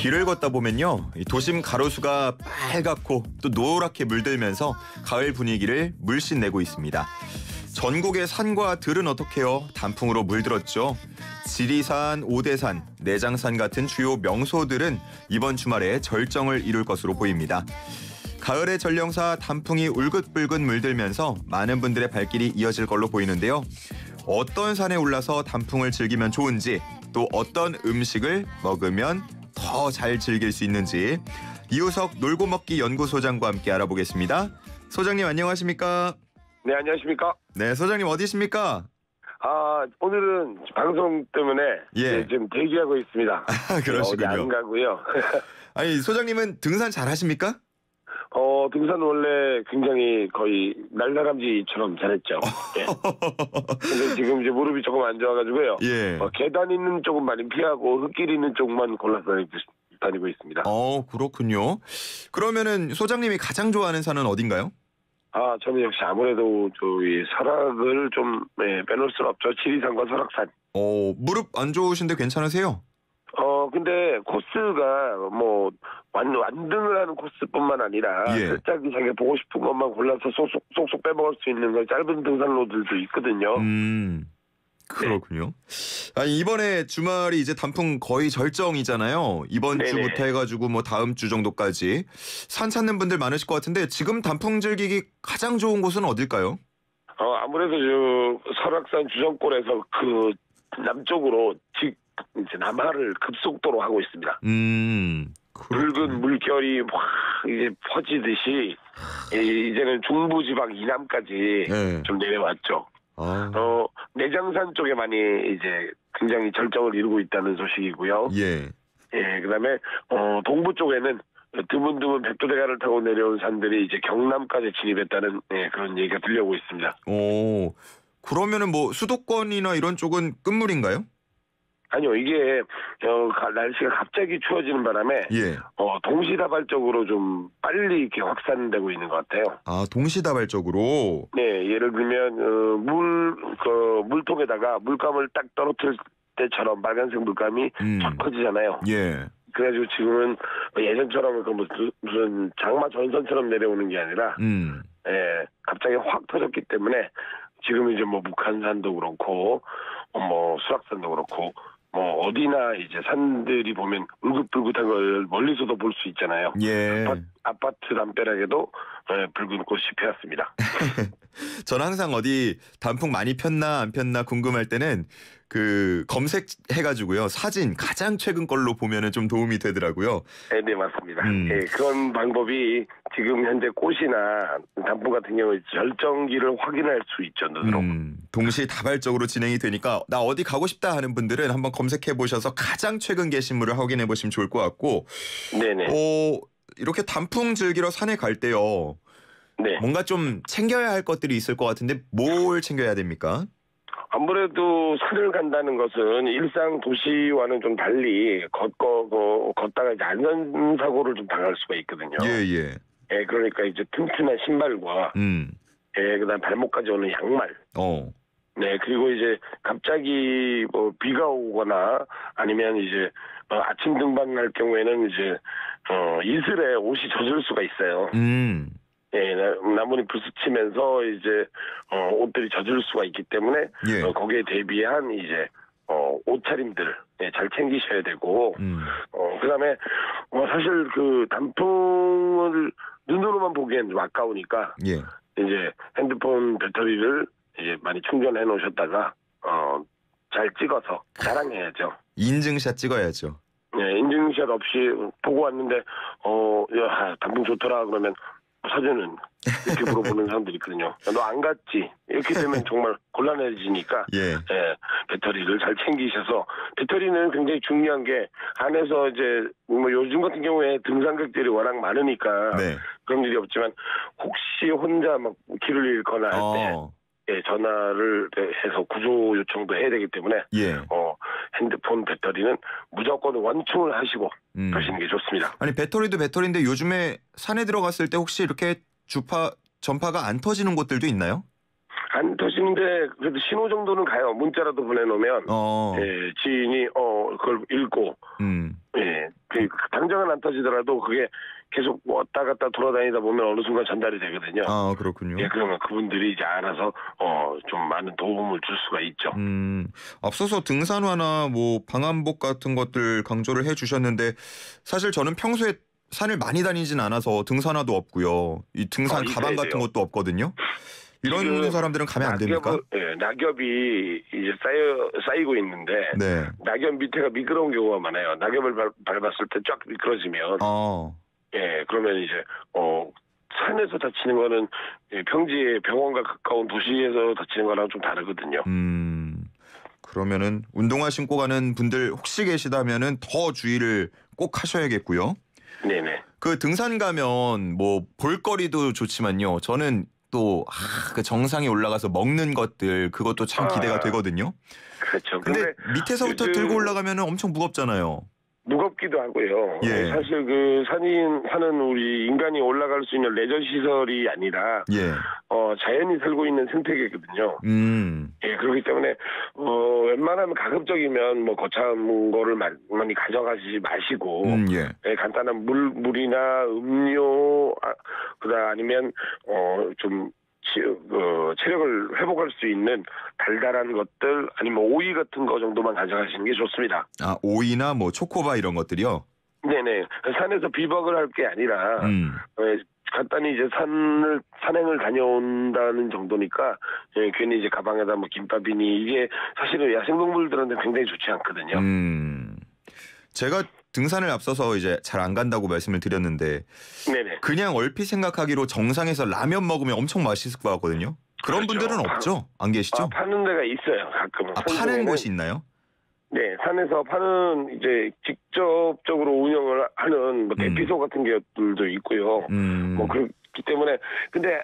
길을 걷다 보면요, 이 도심 가로수가 빨갛고 또 노랗게 물들면서 가을 분위기를 물씬 내고 있습니다. 전국의 산과 들은 어떻게요? 단풍으로 물들었죠. 지리산, 오대산, 내장산 같은 주요 명소들은 이번 주말에 절정을 이룰 것으로 보입니다. 가을의 전령사 단풍이 울긋불긋 물들면서 많은 분들의 발길이 이어질 걸로 보이는데요. 어떤 산에 올라서 단풍을 즐기면 좋은지, 또 어떤 음식을 먹으면 더 잘 즐길 수 있는지 이우석 놀고먹기 연구소장과 함께 알아보겠습니다. 소장님 안녕하십니까? 네, 안녕하십니까? 네, 소장님 어디십니까? 오늘은 방송 때문에 예. 지금 대기하고 있습니다. 그러시군요. 어디 안 가고요. 아니, 소장님은 등산 잘하십니까? 등산 원래 굉장히 거의 날다람쥐처럼 잘했죠. 예. 근데 지금 이제 무릎이 조금 안 좋아가지고요. 예. 계단 있는 쪽은 많이 피하고 흙길 있는 쪽만 골라서 다니고 있습니다. 그렇군요. 그러면은 소장님이 가장 좋아하는 산은 어딘가요? 저는 역시 아무래도 저희 설악을 좀 빼놓을 수 없죠. 지리산과 설악산. 무릎 안 좋으신데 괜찮으세요? 근데 코스가 뭐 완등을 하는 코스뿐만 아니라 살짝 자기가 보고 싶은 것만 골라서 쏙쏙 빼먹을 수 있는 짧은 등산로들도 있거든요. 그렇군요. 아니, 이번에 주말이 이제 단풍 거의 절정이잖아요. 이번 네네. 주부터 해가지고 뭐 다음 주 정도까지 산 찾는 분들 많으실 것 같은데 지금 단풍 즐기기 가장 좋은 곳은 어딜까요? 아무래도 저 설악산 주정골에서 그 남쪽으로 이제 남하를 급속도로 하고 있습니다. 붉은 물결이 확 이제 퍼지듯이 이제는 중부지방 이남까지 좀 내려왔죠. 내장산 쪽에 많이 이제 굉장히 절정을 이루고 있다는 소식이고요. 그다음에 동부 쪽에는 드문드문 백두대간을 타고 내려온 산들이 이제 경남까지 진입했다는 그런 얘기가 들려오고 있습니다. 그러면은 뭐 수도권이나 이런 쪽은 끝물인가요? 아니요, 이게 날씨가 갑자기 추워지는 바람에 동시다발적으로 좀 빨리 이렇게 확산되고 있는 것 같아요. 동시다발적으로. 네, 예를 들면 물통에다가 물감을 딱 떨어뜨릴 때처럼 빨간색 물감이 쫙 퍼지잖아요. 그래가지고 지금은 예전처럼 무슨 장마 전선처럼 내려오는 게 아니라 갑자기 확 퍼졌기 때문에 지금 이제 뭐 북한산도 그렇고 뭐 수락산도 그렇고 뭐 어디나 이제 산들이 보면 울긋불긋한 걸 멀리서도 볼 수 있잖아요. 아파트 담벼락에도 붉은 꽃이 피었습니다. 저는 항상 어디 단풍 많이 폈나 안 폈나 궁금할 때는 그 검색해가지고요, 사진 가장 최근 걸로 보면은 좀 도움이 되더라고요. 네, 맞습니다. 그런 방법이 지금 현재 꽃이나 단풍 같은 경우에 절정기를 확인할 수 있죠, 눈으로. 동시다발적으로 진행이 되니까 나 어디 가고 싶다 하는 분들은 한번 검색해 보셔서 가장 최근 게시물을 확인해 보시면 좋을 것 같고. 네네. 이렇게 단풍 즐기러 산에 갈 때요. 뭔가 좀 챙겨야 할 것들이 있을 것 같은데 뭘 챙겨야 됩니까? 아무래도 산을 간다는 것은 일상 도시와는 좀 달리 걷다가 이제 안전사고를 좀 당할 수가 있거든요. 그러니까 이제 튼튼한 신발과 그다음 발목까지 오는 양말. 그리고 이제 갑자기 뭐 비가 오거나 아니면 이제 아침 등반할 경우에는 이제 이슬에 옷이 젖을 수가 있어요. 나무니 부스치면서 이제 옷들이 젖을 수가 있기 때문에 거기에 대비한 이제 옷차림들 잘 챙기셔야 되고 그다음에 사실 그 단풍을 눈으로만 보기엔 좀 아까우니까 이제 핸드폰 배터리를 이제 많이 충전해 놓으셨다가 잘 찍어서 자랑해야죠. 인증샷 찍어야죠. 인증샷 없이 보고 왔는데 야, 단풍 좋더라 그러면 사진은 이렇게 물어보는 사람들이 있거든요. 너 안 갔지? 이렇게 되면 정말 곤란해지니까 배터리를 잘 챙기셔서, 배터리는 굉장히 중요한 게 안에서 이제 뭐 요즘 같은 경우에 등산객들이 워낙 많으니까 그런 일이 없지만 혹시 혼자 막 길을 잃거나 할 때 전화를 해서 구조 요청도 해야 되기 때문에 핸드폰 배터리는 무조건 원충을 하시고 가시는 게 좋습니다. 아니, 배터리도 배터리인데 요즘에 산에 들어갔을 때 혹시 이렇게 전파가 안 터지는 곳들도 있나요? 안 터지는데 그래도 신호 정도는 가요. 문자라도 보내놓으면 지인이 그걸 읽고 당장은 안 터지더라도 그게 계속 왔다 갔다 돌아다니다 보면 어느 순간 전달이 되거든요. 아, 그렇군요. 예, 그러면 그분들이 이제 알아서 좀 많은 도움을 줄 수가 있죠. 앞서서 등산화나 뭐 방한복 같은 것들 강조를 해주셨는데 사실 저는 평소에 산을 많이 다니진 않아서 등산화도 없고요. 이 등산 가방 같은 것도 없거든요. 이런 사람들은 가면 안 됩니까? 네, 낙엽이 이제 쌓이고 있는데 네. 낙엽 밑에가 미끄러운 경우가 많아요. 낙엽을 밟았을 때 쫙 미끄러지면 예, 그러면 이제 산에서 다치는 거는 평지의 병원과 가까운 도시에서 다치는 거랑 좀 다르거든요. 그러면은 운동화 신고 가는 분들 혹시 계시다면은 더 주의를 꼭 하셔야겠고요. 네네. 그 등산 가면 뭐 볼거리도 좋지만요. 저는 또 그 정상에 올라가서 먹는 것들 그것도 참 기대가 되거든요. 그렇죠. 근데 밑에서부터 들고 올라가면은 엄청 무겁잖아요. 무겁기도 하고요. 예. 사실 그 산은 우리 인간이 올라갈 수 있는 레저 시설이 아니라 예. 자연이 살고 있는 생태계거든요. 예, 그렇기 때문에 웬만하면 가급적이면 뭐 거창한 거를 많이 가져가지 마시고 예, 간단한 물이나 음료 아니면 좀 체력을 회복할 수 있는 달달한 것들 아니면 오이 같은 거 정도만 가져가시는 게 좋습니다. 아, 오이나 뭐 초코바 이런 것들이요? 네네. 산에서 비박을 할 게 아니라 간단히 이제 산행을 다녀온다는 정도니까 괜히 이제 가방에다 뭐 김밥이니 이게 사실은 야생동물들한테 굉장히 좋지 않거든요. 제가 등산을 앞서서 이제 잘 안 간다고 말씀을 드렸는데 네네. 그냥 얼핏 생각하기로 정상에서 라면 먹으면 엄청 맛있을 것 같거든요. 그런 그렇죠. 분들은 없죠? 안 계시죠? 파는 데가 있어요. 가끔은. 파는 곳이 있나요? 네, 산에서 파는 이제 직접적으로 운영을 하는 뭐 대피소 같은 것들도 있고요. 뭐 그렇기 때문에 근데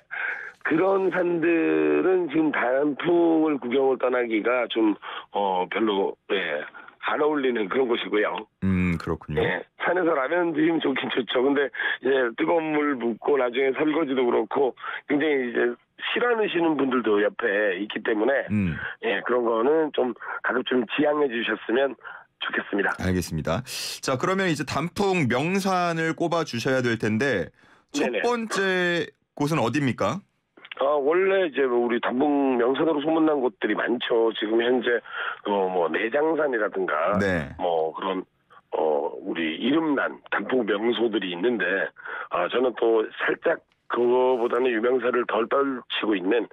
그런 산들은 지금 단풍을 구경을 떠나기가 좀 별로 안 어울리는 그런 곳이고요. 그렇군요. 네, 산에서 라면 드시면 좋긴 좋죠. 근데 이제 뜨거운 물 붓고 나중에 설거지도 그렇고 굉장히 이제 싫어하시는 분들도 옆에 있기 때문에 예, 그런 거는 좀 가급 좀 지양해 주셨으면 좋겠습니다. 알겠습니다. 자, 그러면 이제 단풍 명산을 꼽아 주셔야 될 텐데 첫 번째 곳은 어디입니까? 원래 이제 우리 단풍 명산으로 소문난 곳들이 많죠. 지금 현재 뭐 내장산이라든가 뭐 그런 우리 이름난 단풍 명소들이 있는데 저는 또 살짝 그거보다는 유명세를 덜 떨치고 있는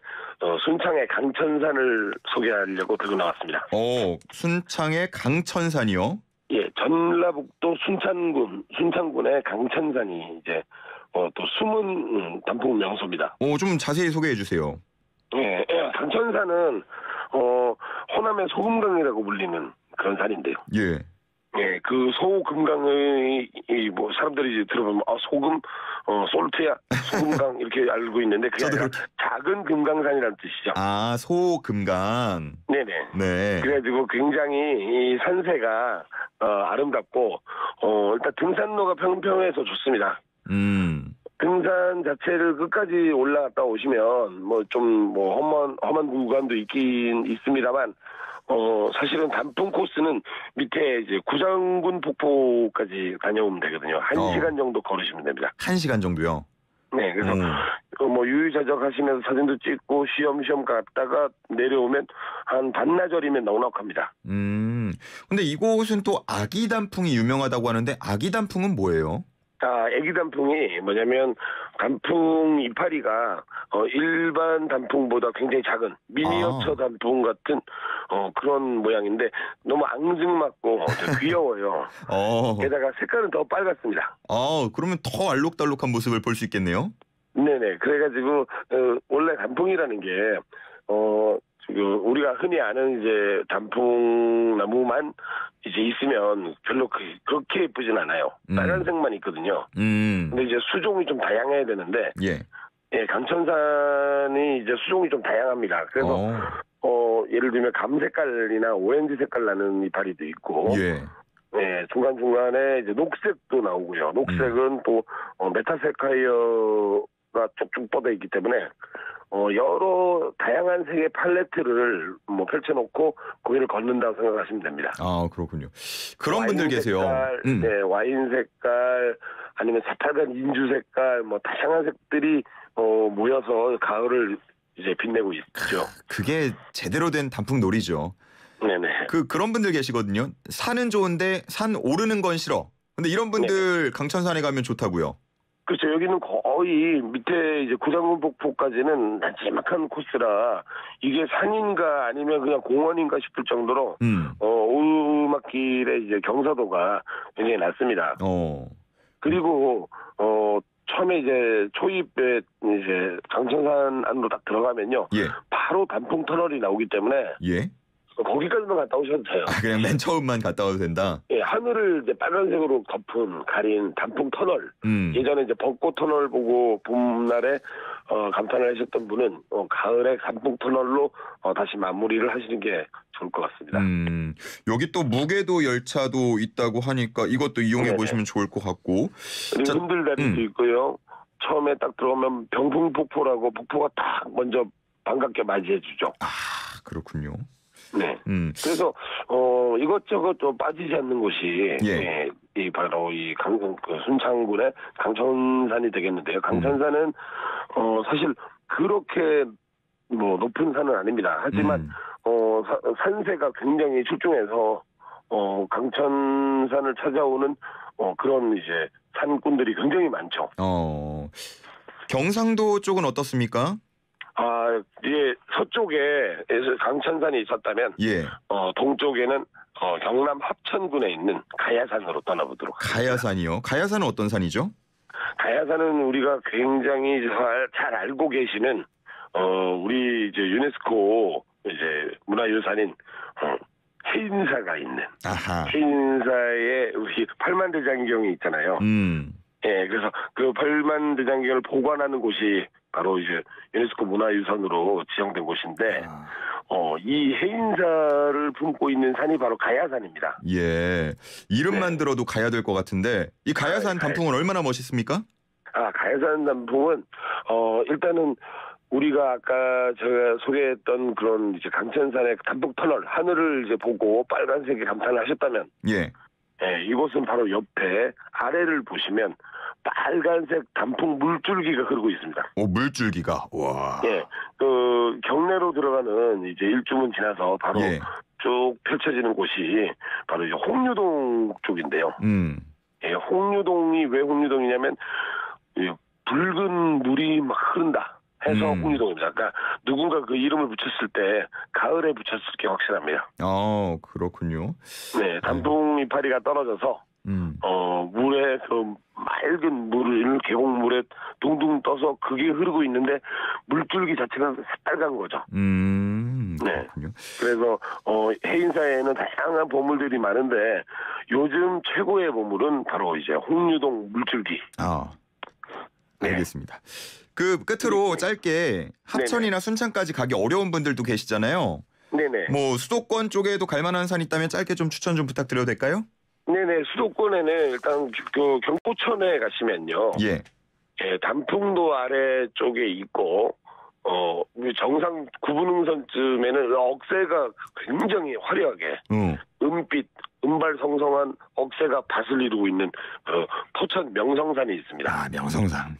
순창의 강천산을 소개하려고 들고 나왔습니다. 순창의 강천산이요? 예, 전라북도 순창군의 강천산이 이제 또 숨은 단풍 명소입니다. 좀 자세히 소개해 주세요. 예, 강천산은 호남의 소금강이라고 불리는 그런 산인데요. 예. 예, 그 소금강의 뭐 사람들이 이제 들어보면 소금, 솔트야, 소금강 이렇게 알고 있는데 그게 아니라 작은 금강산이라는 뜻이죠. 아, 소금강. 네네. 네. 그래가지고 굉장히 이 산세가 아름답고 일단 등산로가 평평해서 좋습니다. 등산 자체를 끝까지 올라갔다 오시면 험한 구간도 있긴 있습니다만 사실은 단풍 코스는 밑에 이제 구장군 폭포까지 다녀오면 되거든요. 1시간 정도 걸으시면 됩니다. 1시간 정도요? 네, 그래서 유유자적 하시면서 사진도 찍고 쉬엄쉬엄 갔다가 내려오면 한 반나절이면 넉넉합니다. 근데 이곳은 또 아기 단풍이 유명하다고 하는데 아기 단풍은 뭐예요? 애기 단풍이 뭐냐면 단풍 이파리가 일반 단풍보다 굉장히 작은 미니어처 단풍 같은 그런 모양인데 너무 앙증맞고 귀여워요. 게다가 색깔은 더 빨갛습니다. 그러면 더 알록달록한 모습을 볼 수 있겠네요. 네네. 그래가지고 원래 단풍이라는 게 우리가 흔히 아는 이제 단풍 나무만 이제 있으면 별로 그렇게 예쁘진 않아요. 빨간색만 있거든요. 근데 이제 수종이 좀 다양해야 되는데, 강천산이 이제 수종이 좀 다양합니다. 그래서 예를 들면 감 색깔이나 오렌지 색깔 나는 이파리도 있고, 중간중간에 이제 녹색도 나오고요. 녹색은 또 메타세카이어가 쭉쭉 뻗어 있기 때문에 여러 다양한 색의 팔레트를 뭐 펼쳐놓고 거기를 걷는다고 생각하시면 됩니다. 아, 그렇군요. 그런 분들 계세요. 색깔, 네, 와인 색깔 아니면 새빨간 인주 색깔 뭐 다양한 색들이 모여서 가을을 이제 빛내고 있죠. 그게 제대로 된 단풍놀이죠. 네네. 그런 분들 계시거든요. 산은 좋은데 산 오르는 건 싫어. 근데 이런 분들 강천산에 가면 좋다고요. 그렇죠. 여기는 거의 밑에 이제 구장군 폭포까지는 나지막한 코스라 이게 산인가 아니면 그냥 공원인가 싶을 정도로 오르막길의 이제 경사도가 굉장히 낮습니다. 그리고 처음에 이제 초입에 이제 강천산 안으로 딱 들어가면요. 예. 바로 단풍 터널이 나오기 때문에 예. 거기까지만 갔다 오셔도 돼요. 그냥 맨 처음만 갔다 와도 된다. 예, 하늘을 이제 빨간색으로 가린 단풍 터널. 예전에 이제 벚꽃 터널 보고 봄날에 감탄을 하셨던 분은 가을에 단풍 터널로 다시 마무리를 하시는 게 좋을 것 같습니다. 여기 또 무계도 열차도 있다고 하니까 이것도 이용해 보시면 좋을 것 같고. 그리고 흔들다리도 있고요. 처음에 딱 들어오면 병풍폭포라고 폭포가 딱 먼저 반갑게 맞이해 주죠. 아, 그렇군요. 네. 그래서 이것저것 좀 빠지지 않는 곳이 이 바로 이 순창군의 강천산이 되겠는데요. 강천산은 사실 그렇게 뭐 높은 산은 아닙니다. 하지만 산세가 굉장히 출중해서 강천산을 찾아오는 그런 이제 산꾼들이 굉장히 많죠. 경상도 쪽은 어떻습니까? 이제 서쪽에 강천산이 있었다면 동쪽에는 경남 합천군에 있는 가야산으로 떠나보도록 하겠습니다. 가야산이요? 가야산은 어떤 산이죠? 가야산은 우리가 굉장히 잘 알고 계시는 우리 이제 유네스코 이제 문화유산인 해인사가 있는 해인사의 우리 팔만대장경이 있잖아요. 예, 그래서 그 팔만대장경을 보관하는 곳이 바로 이제 유네스코 문화유산으로 지정된 곳인데 이 해인사를 품고 있는 산이 바로 가야산입니다. 예, 이름만 들어도 가야 될 것 같은데 이 가야산 단풍은 얼마나 멋있습니까? 가야산 단풍은 일단은 우리가 아까 제가 소개했던 그런 이제 강천산의 단풍 터널 하늘을 이제 보고 빨간색에 감탄을 하셨다면 이곳은 바로 옆에 아래를 보시면 빨간색 단풍 물줄기가 흐르고 있습니다. 물줄기가. 와. 예. 그 경내로 들어가는 이제 일주문 지나서 바로 쭉 펼쳐지는 곳이 바로 이제 홍류동 쪽인데요. 예, 홍류동이 왜 홍류동이냐면 붉은 물이 막 흐른다 해서 홍류동입니다. 그러니까 누군가 그 이름을 붙였을 때 가을에 붙였을 게 확실합니다. 그렇군요. 네, 단풍 이파리가 떨어져서 물에 그 맑은 물을 계곡물에 둥둥 떠서 그게 흐르고 있는데 물줄기 자체가 새빨간 거죠. 네. 그래서 해인사에는 다양한 보물들이 많은데 요즘 최고의 보물은 바로 이제 홍류동 물줄기. 알겠습니다. 그 끝으로 짧게 합천이나 순창까지 가기 어려운 분들도 계시잖아요. 네네. 뭐 수도권 쪽에도 갈 만한 산 있다면 짧게 좀 추천 좀 부탁드려도 될까요? 네네. 수도권에는 일단 그 경포천에 가시면요. 단풍도 아래쪽에 있고 정상 구분응선쯤에는 억새가 굉장히 화려하게 은빛 은발성성한 억새가 밭을 이루고 있는 포천 명성산이 있습니다. 명성산.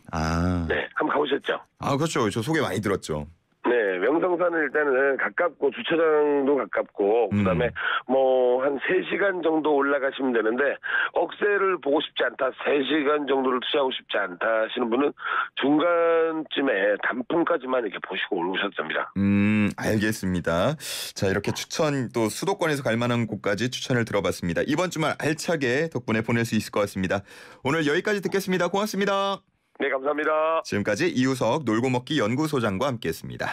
네, 한번 가보셨죠? 그렇죠. 저 소개 많이 들었죠. 네, 명성산은 일단은 가깝고 주차장도 가깝고 그다음에 뭐 한 3시간 정도 올라가시면 되는데 억새를 보고 싶지 않다, 3시간 정도를 투자하고 싶지 않다 하시는 분은 중간쯤에 단풍까지만 이렇게 보시고 올라오셔도 됩니다. 알겠습니다. 자, 이렇게 추천 또 수도권에서 갈 만한 곳까지 추천을 들어봤습니다. 이번 주말 알차게 덕분에 보낼 수 있을 것 같습니다. 오늘 여기까지 듣겠습니다. 고맙습니다. 네, 감사합니다. 지금까지 이우석 놀고 먹기 연구소장과 함께했습니다.